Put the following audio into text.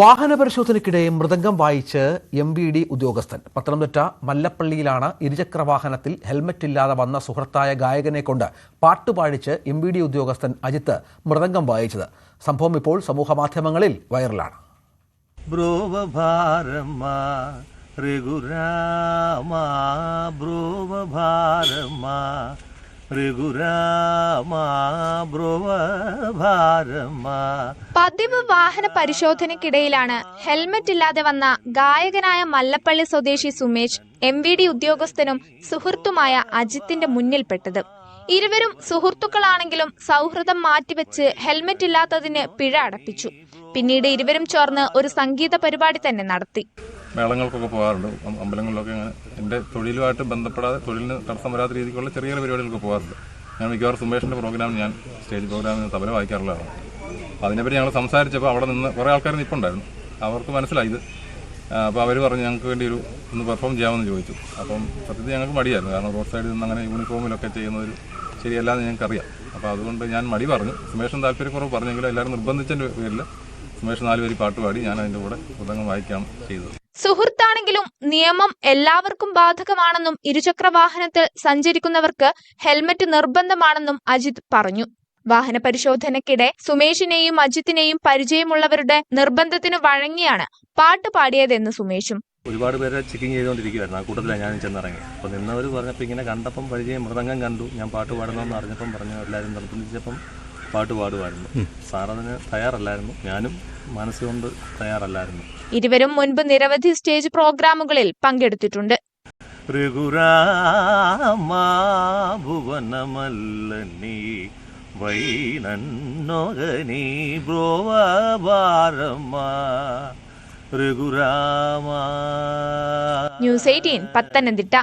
വാഹന പരിശോധനയ്ക്കിടെ മൃദംഗം വായിച്ച് MVD ഉദ്യോഗസ്ഥൻ. പത്തനംതിട്ട മല്ലപ്പള്ളിയിലാണ് ഇരുചക്രവാഹനത്തിൽ ഹെൽമറ്റ് ഇല്ലാതെ വന്ന സുഹൃത്തായ ഗായകനെ കൊണ്ട് പാട്ടുപാടിച്ച് MVD ഉദ്യോഗസ്ഥൻ അജിത്ത് മൃദംഗം വായിച്ചത്. സംഭവം ഇപ്പോൾ സമൂഹമാധ്യമങ്ങളിൽ വൈറലാണ്. പതിവ് വാഹന പരിശോധനയ്ക്കിടയിലാണ് ഹെൽമറ്റ് ഇല്ലാതെ വന്ന ഗായകനായ മല്ലപ്പള്ളി സ്വദേശി സുമേഷ് MVD ഉദ്യോഗസ്ഥനും സുഹൃത്തുമായ അജിത്തിന്റെ മുന്നിൽപ്പെട്ടത്. ഇരുവരും സുഹൃത്തുക്കളാണെങ്കിലും സൗഹൃദം മാറ്റിവെച്ച് ഹെൽമറ്റ് ഇല്ലാത്തതിന് പിഴ അടപ്പിച്ചു. പിന്നീട് ഇരുവരും ചേർന്ന് ഒരു സംഗീത പരിപാടി തന്നെ നടത്തി. മേളങ്ങൾക്കൊക്കെ പോകാറുണ്ട്, അമ്പലങ്ങളിലൊക്കെ. അങ്ങനെ എൻ്റെ തൊഴിലുമായിട്ട് ബന്ധപ്പെടാതെ തൊഴിലിന് തടസ്സം വരാത്ത രീതിക്കുള്ള ചെറിയ പരിപാടികളൊക്കെ പോകാറുണ്ട്. ഞാൻ മിക്കവാറും സുമേഷിൻ്റെ പ്രോഗ്രാമിന് ഞാൻ സ്റ്റേജ് പ്രോഗ്രാമിന് തബല വായിക്കാറുള്ളതാണ്. അതിനെപ്പറ്റി ഞങ്ങൾ സംസാരിച്ചപ്പോൾ അവിടെ നിന്ന് കുറേ ആൾക്കാർ നിൽപ്പുണ്ടായിരുന്നു. അവർക്ക് മനസ്സിലായി ഇത്. അപ്പോൾ അവർ പറഞ്ഞു ഞങ്ങൾക്ക് വേണ്ടി ഒന്ന് പെർഫോം ചെയ്യാമെന്ന് ചോദിച്ചു. അപ്പം സത്യത്തിൽ ഞങ്ങൾക്ക് മടിയായിരുന്നു, കാരണം റോഡ് സൈഡിൽ നിന്ന് അങ്ങനെ യൂണിഫോമിലൊക്കെ ചെയ്യുന്നത് ശരിയല്ലാന്ന് ഞങ്ങൾക്കറിയാം. അപ്പോൾ അതുകൊണ്ട് ഞാൻ മടി പറഞ്ഞു. സുമേഷിന് താല്പര്യക്കുറവ് പറഞ്ഞെങ്കിലും എല്ലാവരും നിർബന്ധിച്ചതിൻ്റെ പേരിൽ സുമേഷ് 4 വരി പാട്ട് പാടി ഞാൻ അതിൻ്റെ കൂടെ മൃദംഗം വായിക്കുകയാണ് ചെയ്തത്. സുഹൃത്താണെങ്കിലും നിയമം എല്ലാവർക്കും ബാധകമാണെന്നും ഇരുചക്ര വാഹനത്തിൽ സഞ്ചരിക്കുന്നവർക്ക് ഹെൽമറ്റ് നിർബന്ധമാണെന്നും അജിത് പറഞ്ഞു. വാഹന പരിശോധനയ്ക്കിടെ സുമേഷിനെയും അജിത്തിനെയും പരിചയമുള്ളവരുടെ നിർബന്ധത്തിന് വഴങ്ങിയാണ് പാട്ട് പാടിയതെന്ന് സുമേഷും. ഒരുപാട് പേരെ ചെക്കിങ് ചെയ്തുകൊണ്ടിരിക്കുകയായിരുന്നു. ആ കൂട്ടത്തിലാണ് ഞാൻ ചെന്നിറങ്ങി. അപ്പോൾ നിന്നവർ പറഞ്ഞപ്പോൾ ഇങ്ങനെ കണ്ടപ്പം പരിചയം മൃദംഗം കണ്ടു. ഞാൻ പാട്ട് പാടണമെന്ന് അറിഞ്ഞപ്പം പറഞ്ഞു. എല്ലാവരും നിർബന്ധിച്ചപ്പം പാട്ട് പാടുമായിരുന്നു. സാറതിന് തയ്യാറല്ലായിരുന്നു, ഞാനും മനസ്സുകൊണ്ട് തയ്യാറല്ലായിരുന്നു. ഇരുവരും മുൻപ് നിരവധി സ്റ്റേജ് പ്രോഗ്രാമുകളിൽ പങ്കെടുത്തിട്ടുണ്ട്. ന്യൂസ് 18 പത്തനംതിട്ട.